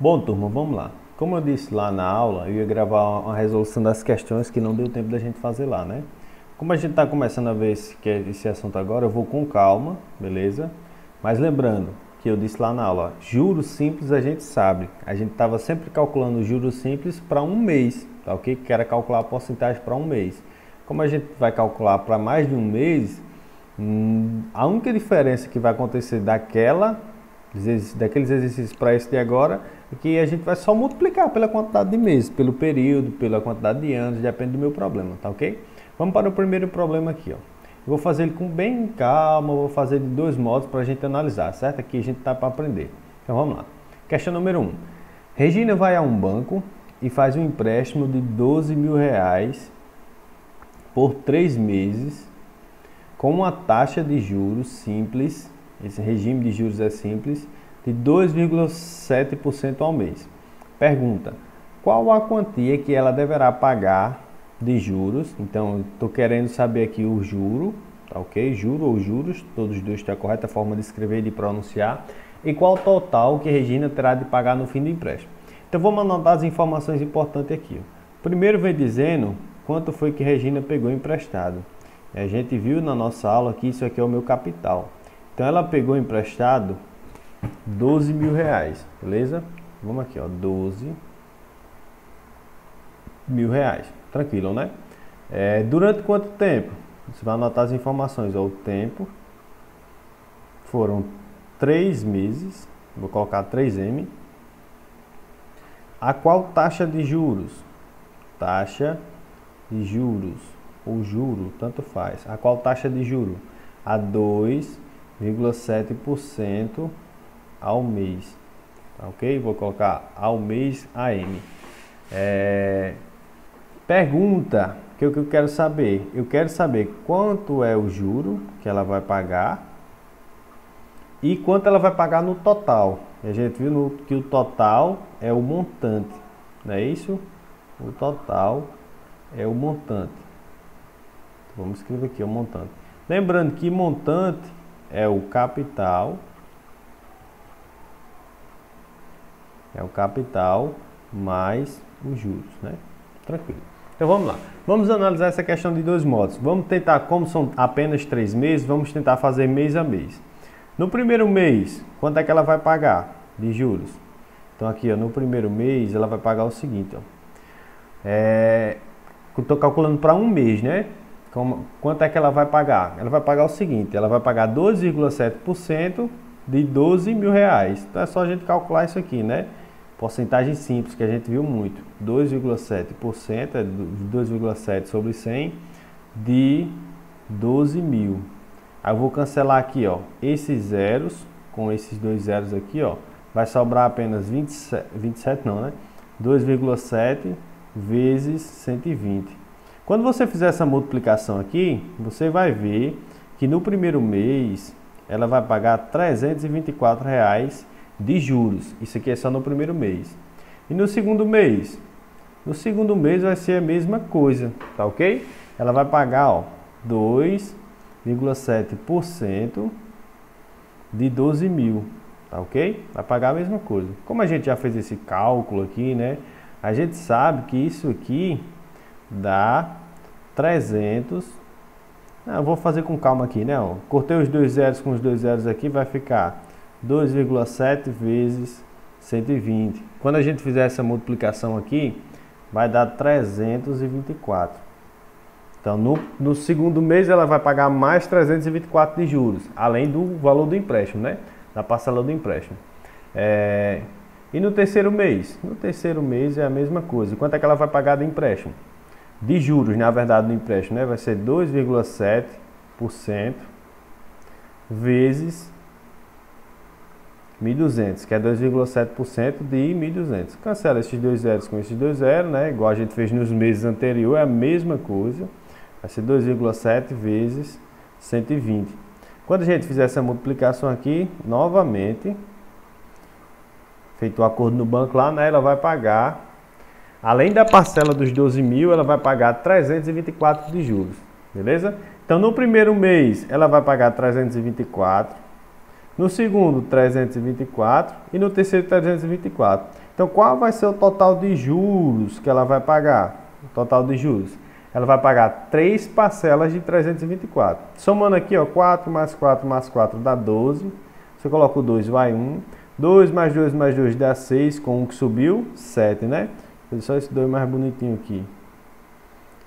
Bom, turma, vamos lá. Como eu disse lá na aula, eu ia gravar uma resolução das questões que não deu tempo da gente fazer lá, né? Como a gente está começando a ver esse assunto agora, eu vou com calma, beleza? Mas lembrando que eu disse lá na aula, juros simples a gente sabe. A gente estava sempre calculando juros simples para um mês, tá ok? Que era calcular a porcentagem para um mês. Como a gente vai calcular para mais de um mês, a única diferença que vai acontecer daqueles exercícios para esse de agora é que a gente vai só multiplicar pela quantidade de meses, pelo período, pela quantidade de anos, depende do meu problema, tá ok? Vamos para o primeiro problema aqui, ó. Eu vou fazer ele com bem calma, vou fazer de dois modos para a gente analisar, certo? Aqui a gente está para aprender. Então vamos lá. Questão número 1. Regina vai a um banco e faz um empréstimo de R$ 12.000 por 3 meses com uma taxa de juros simples, esse regime de juros é simples, de 2,7% ao mês. Pergunta, qual a quantia que ela deverá pagar de juros? Então, estou querendo saber aqui o juro, tá ok? Juro ou juros, todos os dois têm a correta forma de escrever e de pronunciar. E qual o total que Regina terá de pagar no fim do empréstimo. Então, vamos anotar as informações importantes aqui. Primeiro vem dizendo quanto foi que Regina pegou emprestado. A gente viu na nossa aula que isso aqui é o meu capital. Então, ela pegou emprestado R$ 12.000, beleza? Vamos aqui, ó, R$ 12.000. Tranquilo, né? Durante quanto tempo? Você vai anotar as informações, ó, o tempo foram 3 meses, vou colocar 3M. A qual taxa de juros? Taxa de juros, ou juro, tanto faz. A qual taxa de juro? A 2,7% ao mês, tá ok? Vou colocar ao mês AM. Pergunta que eu quero saber. Eu quero saber quanto é o juro que ela vai pagar e quanto ela vai pagar no total. A gente viu que o total é o montante, não é isso? O total é o montante. Vamos escrever aqui o montante. Lembrando que montante é o capital. É o capital mais os juros, né? Tranquilo. Então vamos lá. Vamos analisar essa questão de dois modos. Vamos tentar, como são apenas 3 meses, vamos tentar fazer mês a mês. No primeiro mês, quanto é que ela vai pagar de juros? Então aqui, ó, no primeiro mês, ela vai pagar o seguinte, ó. Estou calculando para um mês, né? Quanto é que ela vai pagar? Ela vai pagar o seguinte, ela vai pagar 2,7% de R$ 12.000. Então é só a gente calcular isso aqui, né? Porcentagem simples, que a gente viu muito. 2,7%, é 2,7 sobre 100 de 12.000. Aí eu vou cancelar aqui, ó, esses zeros, com esses dois zeros aqui, ó, vai sobrar apenas 27 não, né? 2,7 vezes 120. Quando você fizer essa multiplicação aqui, você vai ver que no primeiro mês ela vai pagar R$ 324 de juros. Isso aqui é só no primeiro mês. E no segundo mês? No segundo mês vai ser a mesma coisa, tá ok? Ela vai pagar, ó, 2,7% de 12.000, tá ok? Vai pagar a mesma coisa. Como a gente já fez esse cálculo aqui, né? A gente sabe que isso aqui dá 300. Eu vou fazer com calma aqui, né? Ó, cortei os dois zeros com os dois zeros aqui, vai ficar 2,7 vezes 120. Quando a gente fizer essa multiplicação aqui, vai dar 324. Então, no segundo mês, ela vai pagar mais 324 de juros, além do valor do empréstimo, né? Da parcela do empréstimo. E no terceiro mês? No terceiro mês é a mesma coisa. Quanto é que ela vai pagar de empréstimo? De juros, na verdade, do empréstimo, né? Vai ser 2,7% vezes 1.200, que é 2,7% de 1.200. Cancela esses dois zeros com esses dois zeros, né? Igual a gente fez nos meses anteriores, é a mesma coisa. Vai ser 2,7 vezes 120. Quando a gente fizer essa multiplicação aqui, novamente, feito o acordo no banco lá, né? Ela vai pagar, além da parcela dos 12.000, ela vai pagar 324 de juros, beleza? Então, no primeiro mês, ela vai pagar 324. No segundo, 324 e no terceiro, 324. Então, qual vai ser o total de juros que ela vai pagar? O total de juros. Ela vai pagar 3 parcelas de 324. Somando aqui, ó, 4 mais 4 mais 4 dá 12. Você coloca o 2, vai 1. 2 mais 2 mais 2 dá 6, com 1 que subiu, 7, né? Vou só esse 2 mais bonitinho aqui.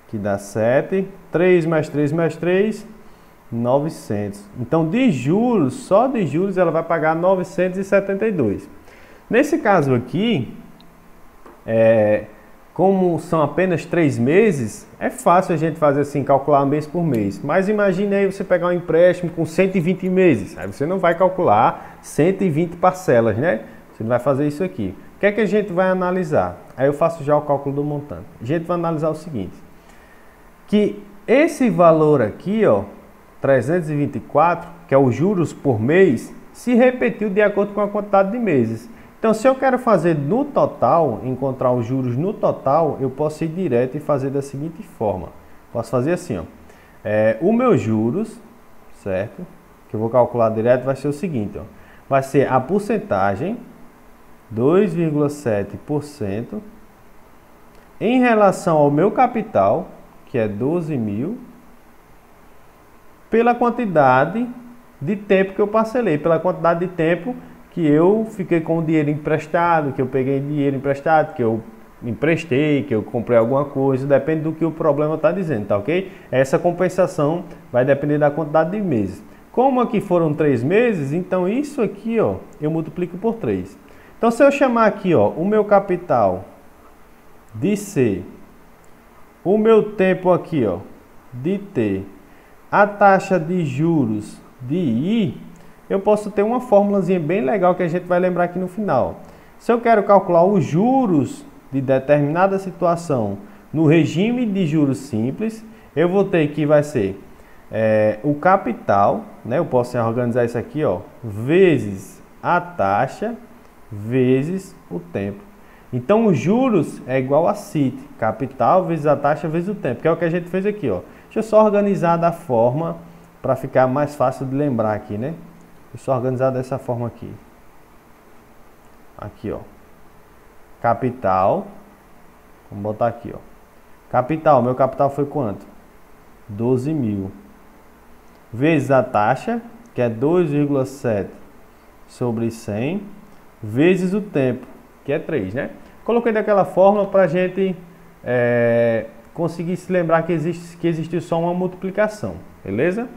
Que dá 7. 3 mais 3 mais 3, 900. Então, de juros, só de juros, ela vai pagar 972. Nesse caso aqui, como são apenas 3 meses, é fácil a gente fazer assim, calcular mês por mês. Mas imagine aí você pegar um empréstimo com 120 meses. Aí você não vai calcular 120 parcelas, né? Você não vai fazer isso aqui. O que é que a gente vai analisar? Aí eu faço já o cálculo do montante. A gente vai analisar o seguinte. Que esse valor aqui, ó, 324, que é os juros por mês, se repetiu de acordo com a quantidade de meses. Então, se eu quero fazer no total, encontrar os juros no total, eu posso ir direto e fazer da seguinte forma. Posso fazer assim, ó. O meu juros, certo? Que eu vou calcular direto, vai ser o seguinte, ó. Vai ser a porcentagem, 2,7%, em relação ao meu capital, que é 12 mil, pela quantidade de tempo que eu parcelei, pela quantidade de tempo que eu fiquei com o dinheiro emprestado, que eu peguei dinheiro emprestado, que eu emprestei, que eu comprei alguma coisa, depende do que o problema está dizendo, tá ok? Essa compensação vai depender da quantidade de meses. Como aqui foram 3 meses, então isso aqui, ó, eu multiplico por 3. Então, se eu chamar aqui, ó, o meu capital de C, o meu tempo aqui, ó, de T, a taxa de juros de I, eu posso ter uma formulazinha bem legal que a gente vai lembrar aqui no final. Se eu quero calcular os juros de determinada situação no regime de juros simples, eu vou ter que vai ser o capital, né? Eu posso organizar isso aqui, ó, vezes a taxa, vezes o tempo. Então, os juros é igual a CIT, capital vezes a taxa vezes o tempo, que é o que a gente fez aqui, ó. Deixa eu só organizar da forma para ficar mais fácil de lembrar aqui, né? Deixa eu só organizar dessa forma aqui. Aqui, ó. Capital. Vamos botar aqui, ó. Capital, meu capital foi quanto? 12 mil. Vezes a taxa, que é 2,7 sobre 100, vezes o tempo, que é 3, né? Coloquei daquela forma para a gente conseguir se lembrar que existiu só uma multiplicação, beleza?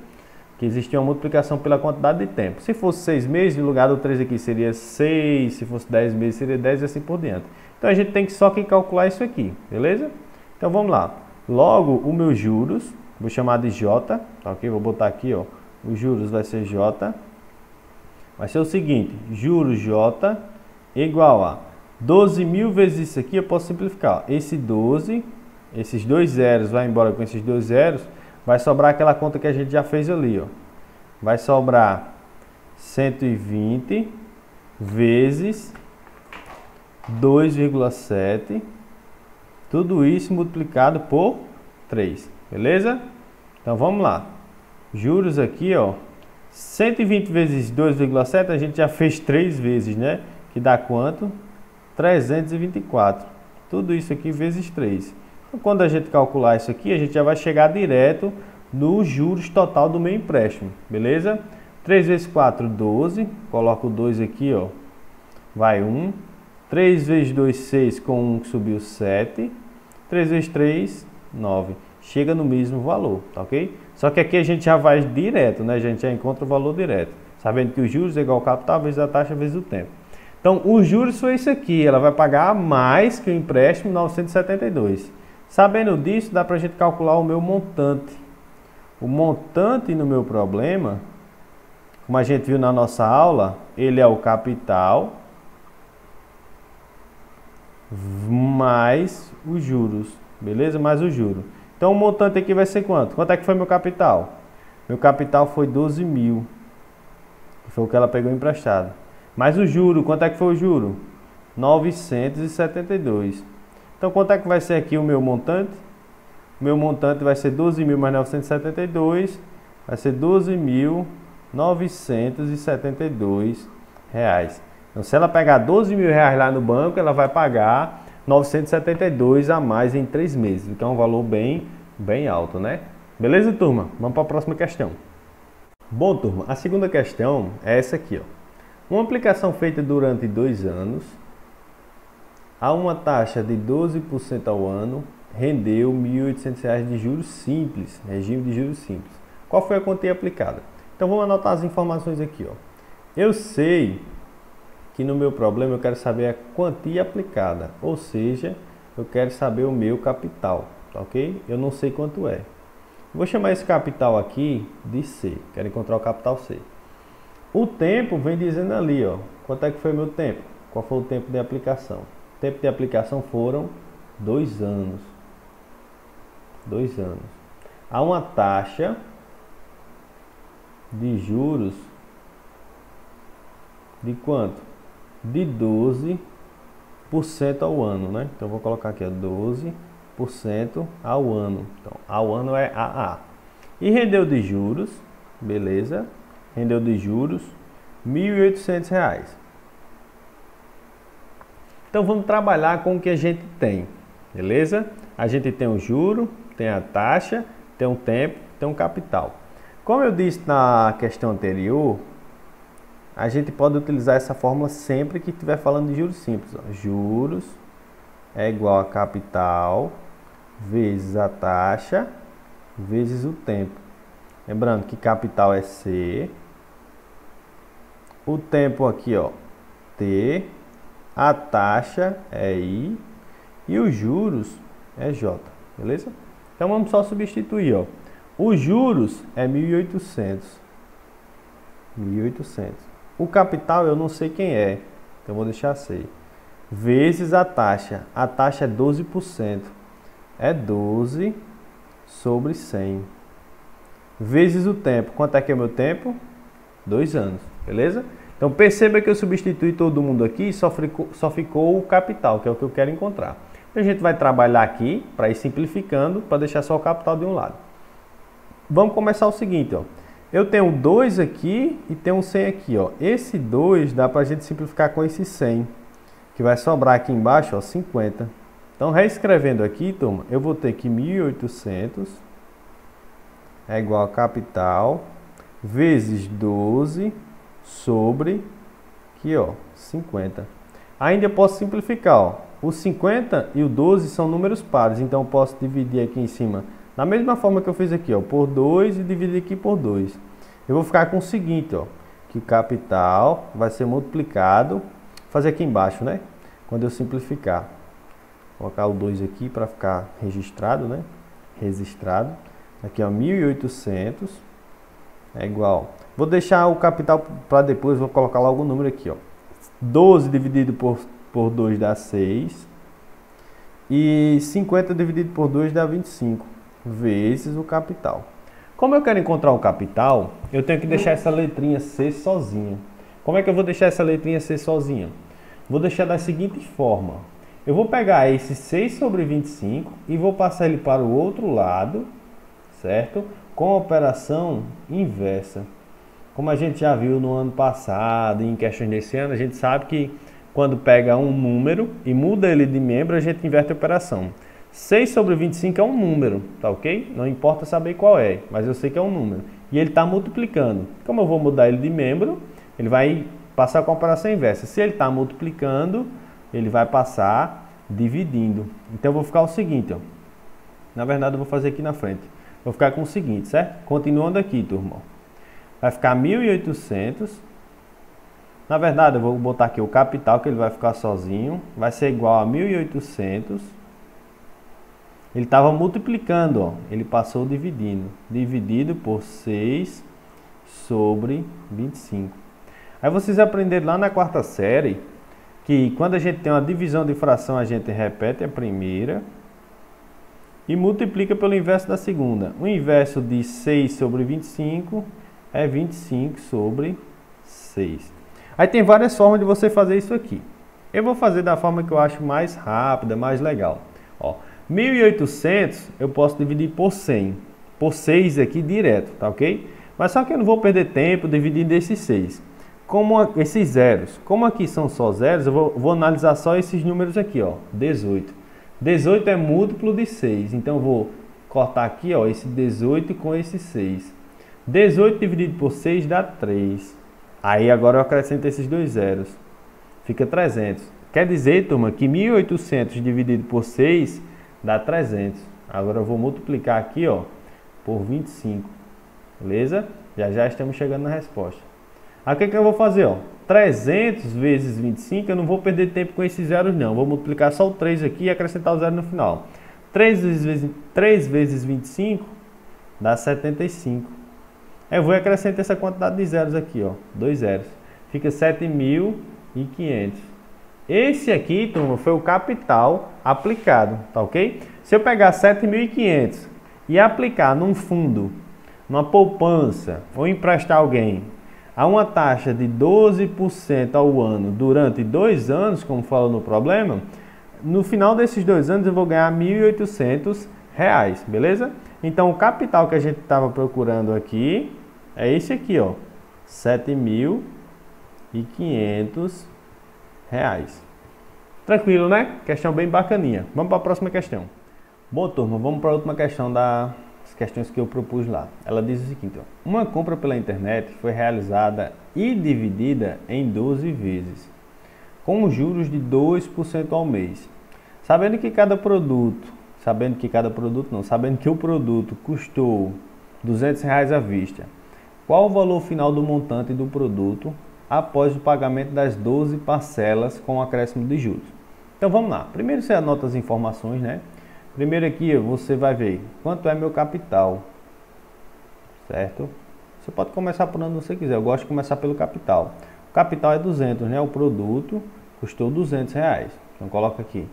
Que existia uma multiplicação pela quantidade de tempo. Se fosse 6 meses, no lugar do 3 aqui seria 6, se fosse 10 meses seria 10 e assim por diante. Então a gente tem que só que calcular isso aqui, beleza? Então vamos lá. Logo, o meu juros, vou chamar de J, tá ok? Vou botar aqui, ó, os juros vai ser J. Vai ser o seguinte, juros J igual a 12 mil vezes isso aqui, eu posso simplificar. Ó. Esse 12, esses dois zeros, vai embora com esses dois zeros, vai sobrar aquela conta que a gente já fez ali, ó. Vai sobrar 120 vezes 2,7, tudo isso multiplicado por 3, beleza? Então vamos lá. Juros aqui, ó, 120 vezes 2,7 a gente já fez 3 vezes, né? Que dá quanto? 324. Tudo isso aqui vezes 3. Então, quando a gente calcular isso aqui, a gente já vai chegar direto nos juros total do meu empréstimo, beleza? 3 vezes 4, 12. Coloco o 2 aqui, ó. Vai 1. 3 vezes 2, 6. Com 1 que subiu, 7. 3 vezes 3, 9. Chega no mesmo valor, tá ok? Só que aqui a gente já vai direto, né? A gente já encontra o valor direto. Sabendo que os juros é igual ao capital vezes a taxa vezes o tempo. Então, os juros foi isso aqui. Ela vai pagar mais que o empréstimo, 972. Sabendo disso, dá pra gente calcular o meu montante. O montante no meu problema, como a gente viu na nossa aula, ele é o capital mais os juros, beleza? Mais o juro. Então o montante aqui vai ser quanto? Quanto é que foi meu capital? Meu capital foi 12 mil. Foi o que ela pegou emprestado. Mais o juro, quanto é que foi o juro? 972. Então quanto é que vai ser aqui o meu montante? O meu montante vai ser 12 mil mais 972. Vai ser 12.972 reais. Então, se ela pegar 12 mil reais lá no banco, ela vai pagar 972 a mais em 3 meses, que é um valor bem alto, né? Beleza, turma? Vamos para a próxima questão. Bom, turma, a segunda questão é essa aqui, ó. Uma aplicação feita durante 2 anos, a uma taxa de 12% ao ano, rendeu R$ 1.800 de juros simples, regime de juros simples. Qual foi a quantia aplicada? Então vamos anotar as informações aqui, ó. Eu sei que no meu problema eu quero saber a quantia aplicada, ou seja, eu quero saber o meu capital, tá ok? Eu não sei quanto é. Vou chamar esse capital aqui de C, quero encontrar o capital C. O tempo vem dizendo ali, ó, quanto é que foi meu tempo? Qual foi o tempo de aplicação? O tempo de aplicação foram 2 anos. 2 anos. Há uma taxa de juros de quanto? De 12% ao ano, né? Então vou colocar aqui, ó, 12% ao ano. Então, ao ano é AA. E rendeu de juros, beleza? Rendeu de juros R$ 1.800. Então vamos trabalhar com o que a gente tem, beleza? A gente tem o juro, tem a taxa, tem um tempo, tem um capital. Como eu disse na questão anterior, a gente pode utilizar essa fórmula sempre que estiver falando de juros simples, ó. Juros é igual a capital vezes a taxa vezes o tempo. Lembrando que capital é C, o tempo aqui, ó, T, a taxa é I e os juros é J, beleza? Então vamos só substituir, ó. Os juros é 1.800. 1.800. O capital eu não sei quem é, então vou deixar C. Vezes a taxa. A taxa é 12%. É 12 sobre 100. Vezes o tempo. Quanto é que é o meu tempo? 2 anos, beleza? Então perceba que eu substituí todo mundo aqui e só ficou o capital, que é o que eu quero encontrar. Então, a gente vai trabalhar aqui para ir simplificando, para deixar só o capital de um lado. Vamos começar o seguinte, ó. Eu tenho 2 aqui e tenho um 100 aqui, ó. Esse 2 dá para a gente simplificar com esse 100, que vai sobrar aqui embaixo, ó, 50. Então, reescrevendo aqui, turma, eu vou ter que 1.800 é igual a capital vezes 12 sobre, aqui, ó, 50. Ainda eu posso simplificar, ó. O 50 e o 12 são números pares, então eu posso dividir aqui em cima, da mesma forma que eu fiz aqui, ó, por 2 e dividir aqui por 2. Eu vou ficar com o seguinte, ó, que o capital vai ser multiplicado, vou fazer aqui embaixo, né? Quando eu simplificar. Vou colocar o 2 aqui para ficar registrado, né? Registrado. Aqui, ó, 1.800 é igual. Vou deixar o capital para depois, vou colocar logo o número aqui, ó. 12 dividido por 2 dá 6. E 50 dividido por 2 dá 25. Vezes o capital. Como eu quero encontrar o capital, eu tenho que deixar essa letrinha C sozinha. Como é que eu vou deixar essa letrinha C sozinha? Vou deixar da seguinte forma. Eu vou pegar esse 6 sobre 25 e vou passar ele para o outro lado, certo? Com a operação inversa. Como a gente já viu no ano passado, em questões desse ano, a gente sabe que quando pega um número e muda ele de membro, a gente inverte a operação. 6 sobre 25 é um número, tá ok? Não importa saber qual é, mas eu sei que é um número. E ele está multiplicando. Como eu vou mudar ele de membro, ele vai passar com a operação inversa. Se ele está multiplicando, ele vai passar dividindo. Então eu vou ficar o seguinte, ó. Na verdade eu vou fazer aqui na frente. Vou ficar com o seguinte, certo? Continuando aqui, turma. Vai ficar 1.800. Na verdade eu vou botar aqui o capital, que ele vai ficar sozinho. Vai ser igual a 1.800. Ele estava multiplicando, ó. Ele passou dividindo. Dividido por 6 sobre 25. Aí vocês aprenderam lá na 4ª série que quando a gente tem uma divisão de fração, a gente repete a primeira e multiplica pelo inverso da segunda. O inverso de 6 sobre 25 é 25 sobre 6. Aí tem várias formas de você fazer isso aqui. Eu vou fazer da forma que eu acho mais rápida, mais legal. Ó, 1.800 eu posso dividir por 100. Por 6 aqui direto, tá ok? Mas só que eu não vou perder tempo dividindo esses 6. esses zeros, como aqui são só zeros, eu vou analisar só esses números aqui, ó, 18. 18 é múltiplo de 6, então eu vou cortar aqui, ó, esse 18 com esse 6. 18 dividido por 6 dá 3. Aí agora eu acrescento esses dois zeros, fica 300. Quer dizer, turma, que 1.800 dividido por 6 dá 300. Agora eu vou multiplicar aqui, ó, por 25. Beleza? Já estamos chegando na resposta. Aí o que eu vou fazer, ó? 300 vezes 25, eu não vou perder tempo com esses zeros não. Vou multiplicar só o 3 aqui e acrescentar o zero no final. 3 vezes 25 dá 75. Eu vou acrescentar essa quantidade de zeros aqui, ó, 2 zeros. Fica 7.500. Esse aqui, turma, foi o capital aplicado, tá ok? Se eu pegar 7.500 e aplicar num fundo, numa poupança, ou emprestar alguém a uma taxa de 12% ao ano durante 2 anos, como fala no problema, no final desses 2 anos eu vou ganhar R$1.800, beleza? Então o capital que a gente estava procurando aqui é esse aqui, ó, R$7.500. Tranquilo, né? Questão bem bacaninha. Vamos para a próxima questão. Bom, turma, vamos para a última questão das questões que eu propus lá. Ela diz o seguinte, ó, uma compra pela internet foi realizada e dividida em 12 vezes, com juros de 2% ao mês. Sabendo que o produto custou R$200 à vista, qual o valor final do montante do produto após o pagamento das 12 parcelas com acréscimo de juros? Então vamos lá. Primeiro você anota as informações, né? Primeiro aqui você vai ver quanto é meu capital, certo? Você pode começar por onde você quiser, eu gosto de começar pelo capital. O capital é 200, né? O produto custou R$200, então coloca aqui.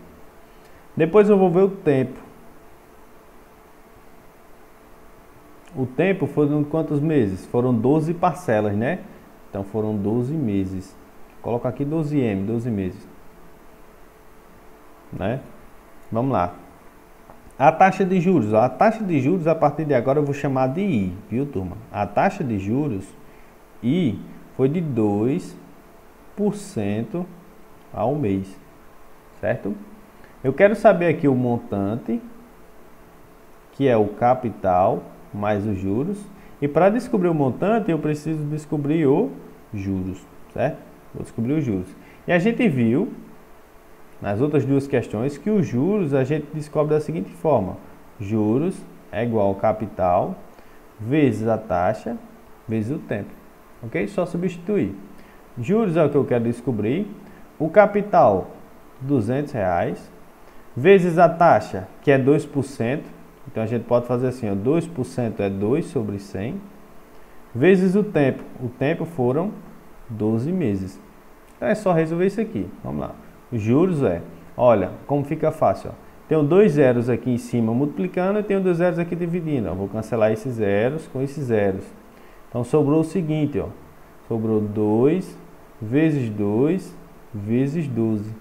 Depois eu vou ver o tempo. O tempo foram quantos meses? Foram 12 parcelas, né? Então foram 12 meses. Coloca aqui 12M, 12 meses. Né? Vamos lá. A taxa de juros. A taxa de juros, a partir de agora, eu vou chamar de I, viu, turma? A taxa de juros, I, foi de 2% ao mês, certo? Eu quero saber aqui o montante, que é o capital, mais os juros. E para descobrir o montante, eu preciso descobrir os juros, certo? Vou descobrir os juros. E a gente viu nas outras duas questões que os juros a gente descobre da seguinte forma: juros é igual ao capital vezes a taxa vezes o tempo, ok? Só substituir. Juros é o que eu quero descobrir, o capital R$200 vezes a taxa, que é 2%, então a gente pode fazer assim, ó, 2% é 2 sobre 100, vezes o tempo foram 12 meses. Então é só resolver isso aqui, vamos lá. Os juros olha, como fica fácil, ó. Tenho 2 zeros aqui em cima multiplicando e tenho 2 zeros aqui dividindo, ó. Vou cancelar esses zeros com esses zeros. Então sobrou o seguinte, ó, sobrou 2 vezes 2 vezes 12.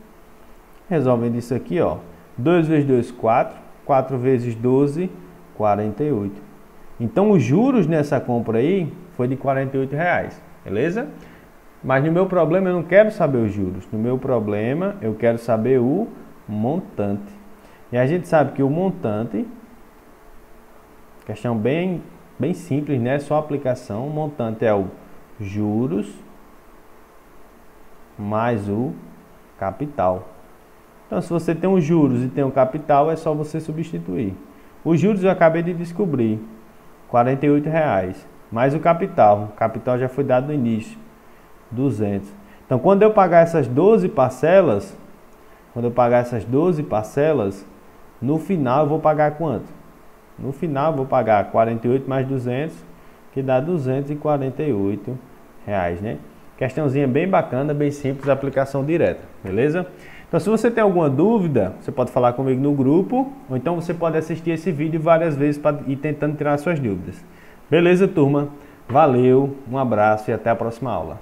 Resolvendo isso aqui, ó, 2 vezes 2, 4, 4 vezes 12, 48. Então os juros nessa compra aí foi de R$48, beleza? Mas no meu problema eu não quero saber os juros. No meu problema eu quero saber o montante. E a gente sabe que o montante, questão bem simples, né? Só aplicação. O montante é o juros mais o capital. Então se você tem os juros e tem o capital, é só você substituir. Os juros eu acabei de descobrir, R$48. Mais o capital já foi dado no início, 200. Então quando eu pagar essas 12 parcelas, no final eu vou pagar quanto? No final eu vou pagar 48 mais 200, que dá R$248, né? Questãozinha bem bacana, bem simples, aplicação direta, beleza? Então se você tem alguma dúvida, você pode falar comigo no grupo, ou então você pode assistir esse vídeo várias vezes para ir tentando tirar suas dúvidas. Beleza, turma? Valeu, um abraço e até a próxima aula.